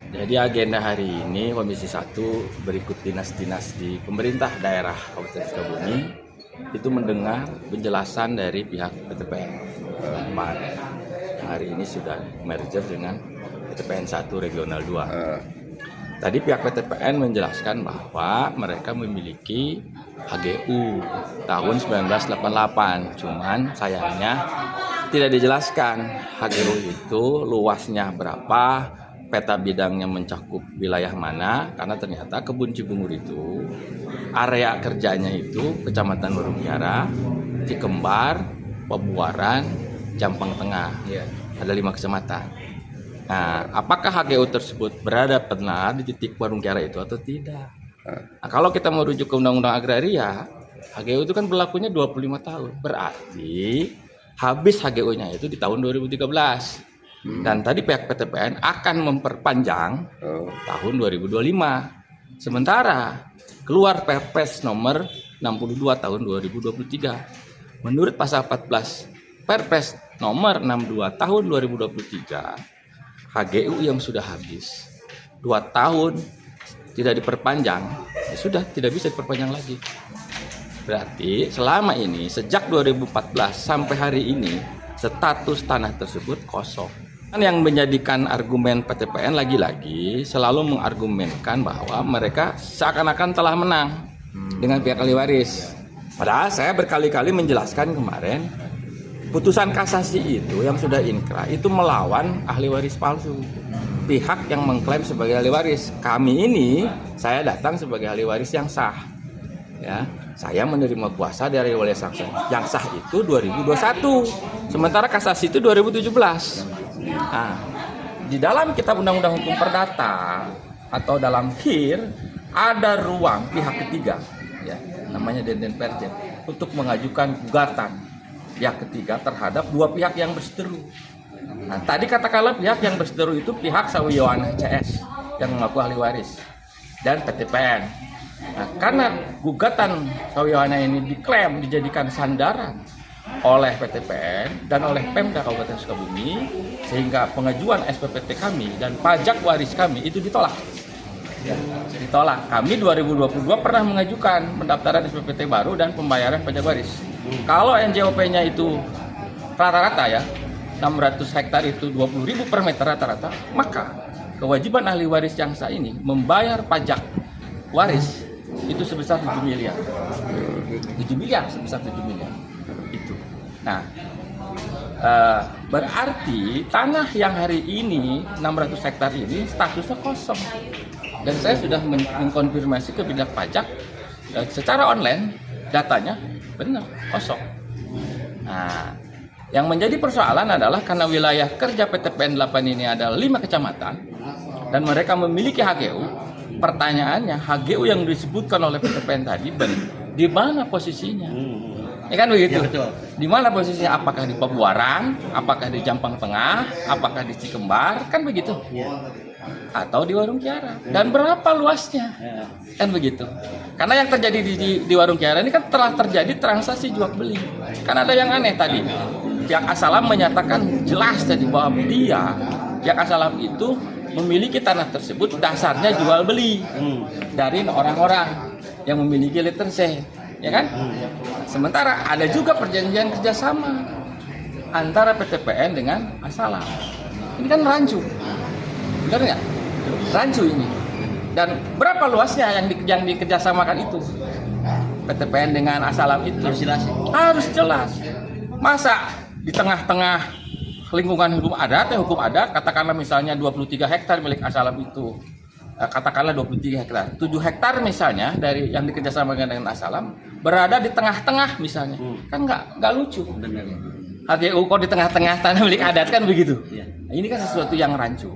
Jadi agenda hari ini Komisi 1 berikut dinas-dinas di pemerintah daerah Kabupaten Sukabumi itu mendengar penjelasan dari pihak PTPN. Kemarin hari ini sudah merger dengan PTPN 1 Regional 2. Tadi pihak PTPN menjelaskan bahwa mereka memiliki HGU tahun 1988, cuman sayangnya tidak dijelaskan HGU itu luasnya berapa, peta bidangnya mencakup wilayah mana, karena ternyata Kebun Cibungur itu area kerjanya itu Kecamatan Warungkiara, Cikembar, Pabuaran, Jampang Tengah. Ada 5 kecamatan. Nah, apakah HGU tersebut berada benar di titik Warungkiara itu atau tidak? Nah, kalau kita merujuk ke Undang-Undang Agraria, HGU itu kan berlakunya 25 tahun. Berarti habis HGU-nya itu di tahun 2013. Dan tadi pihak PTPN akan memperpanjang tahun 2025. Sementara keluar Perpres nomor 62 tahun 2023. Menurut pasal 14 Perpres nomor 62 tahun 2023, HGU yang sudah habis 2 tahun tidak diperpanjang, ya sudah tidak bisa diperpanjang lagi. Berarti selama ini sejak 2014 sampai hari ini status tanah tersebut kosong. Yang menjadikan argumen PTPN lagi-lagi selalu mengargumenkan bahwa mereka seakan-akan telah menang dengan pihak ahli waris. Padahal saya berkali-kali menjelaskan kemarin, putusan kasasi itu yang sudah inkrah itu melawan ahli waris palsu. Pihak yang mengklaim sebagai ahli waris. Kami ini, saya datang sebagai ahli waris yang sah. Ya, saya menerima kuasa dari wali saksa. Yang sah itu 2021. Sementara kasasi itu 2017. Nah, di dalam Kitab Undang-Undang Hukum Perdata atau dalam KIR ada ruang pihak ketiga, ya, namanya Denden Perjen, untuk mengajukan gugatan pihak ketiga terhadap 2 pihak yang berseteru. Nah, tadi katakanlah pihak yang berseteru itu pihak Sawiyoana CS yang mengaku ahli waris dan PTPN. Nah, karena gugatan Sawiyoana ini diklaim dijadikan sandaran oleh PTPN dan oleh Pemda Kabupaten Sukabumi, sehingga pengajuan SPPT kami dan pajak waris kami itu ditolak. Ya, ditolak. Kami 2022 pernah mengajukan pendaftaran SPPT baru dan pembayaran pajak waris. Kalau NJOP-nya itu rata-rata ya 600 hektar itu 20.000 per meter rata-rata, maka kewajiban ahli waris yang sah ini membayar pajak waris itu sebesar 7 miliar. 7 miliar sebesar 7 miliar itu. Nah, berarti tanah yang hari ini 600 hektar ini statusnya kosong. Dan saya sudah mengkonfirmasi ke pihak pajak secara online, datanya benar kosong. Nah, yang menjadi persoalan adalah karena wilayah kerja PTPN 8 ini ada 5 kecamatan dan mereka memiliki HGU. Pertanyaannya, HGU yang disebutkan oleh PTPN tadi di mana posisinya? Ya kan begitu? Ya, di mana posisinya? Apakah di Pabuaran? Apakah di Jampang Tengah? Apakah di Cikembar? Kan begitu? Ya. Atau di Warungkiara? Dan berapa luasnya? Ya. Kan begitu? Karena yang terjadi di Warungkiara ini kan telah terjadi transaksi jual beli. Kan ada yang aneh tadi. Pihak Asalam menyatakan jelas tadi bahwa pihak Asalam itu memiliki tanah tersebut dasarnya jual beli dari orang-orang yang memiliki literasi, ya kan? Sementara ada juga perjanjian kerjasama antara PTPN dengan Asalam. Ini kan rancu, benar nggak? Rancu ini. Dan berapa luasnya yang dikerjasamakan itu? PTPN dengan Asalam itu harus jelas. Masa di tengah-tengah lingkungan hukum adat, katakanlah misalnya 23 hektar milik Asalam itu, katakanlah 23 hektar, 7 hektar misalnya dari yang dikerjasamakan dengan Asalam berada di tengah-tengah misalnya, kan nggak lucu. HGU kok di tengah-tengah tanah milik adat, kan begitu. Nah, ini kan sesuatu yang rancu.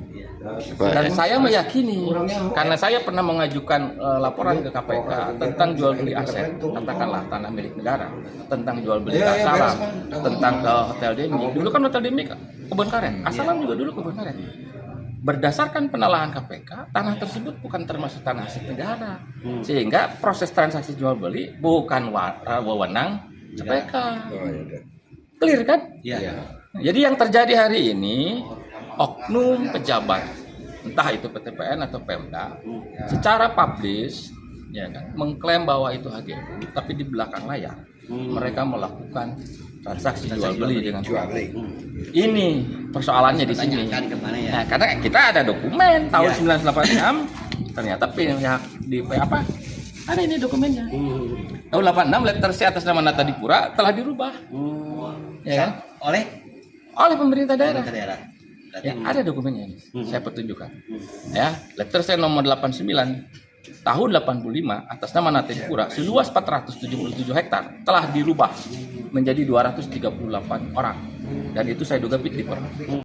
Dan saya meyakini, karena saya pernah mengajukan laporan ke KPK tentang jual beli aset, katakanlah tanah milik negara, tentang jual beli Asalam, tentang Hotel Demi. Dulu kan Hotel Demi kebun karet, Asalam juga dulu kebun karet. Berdasarkan penelaahan KPK, tanah tersebut bukan termasuk tanah aset negara, sehingga proses transaksi jual beli bukan wewenang KPK. Clear kan? Jadi yang terjadi hari ini, oknum pejabat entah itu PTPN atau Pemda, secara publish ya kan, mengklaim bahwa itu HGU, tapi di belakang layar mereka melakukan transaksi jual beli dengan beli. Ini persoalannya di sini. Nah, karena kita ada dokumen tahun 1986, ternyata pihak di apa? Ada ini dokumennya. Tahun 86 letter C atas nama Nata Dipura telah dirubah. Ya kan? Oleh pemerintah daerah. Ya, ada dokumennya ini. Saya pertunjukkan. Ya, letter C nomor 89 tahun 85 atas nama Nata Dipura seluas 477 hektar telah dirubah menjadi 238 orang. Dan itu saya duga Pitliper.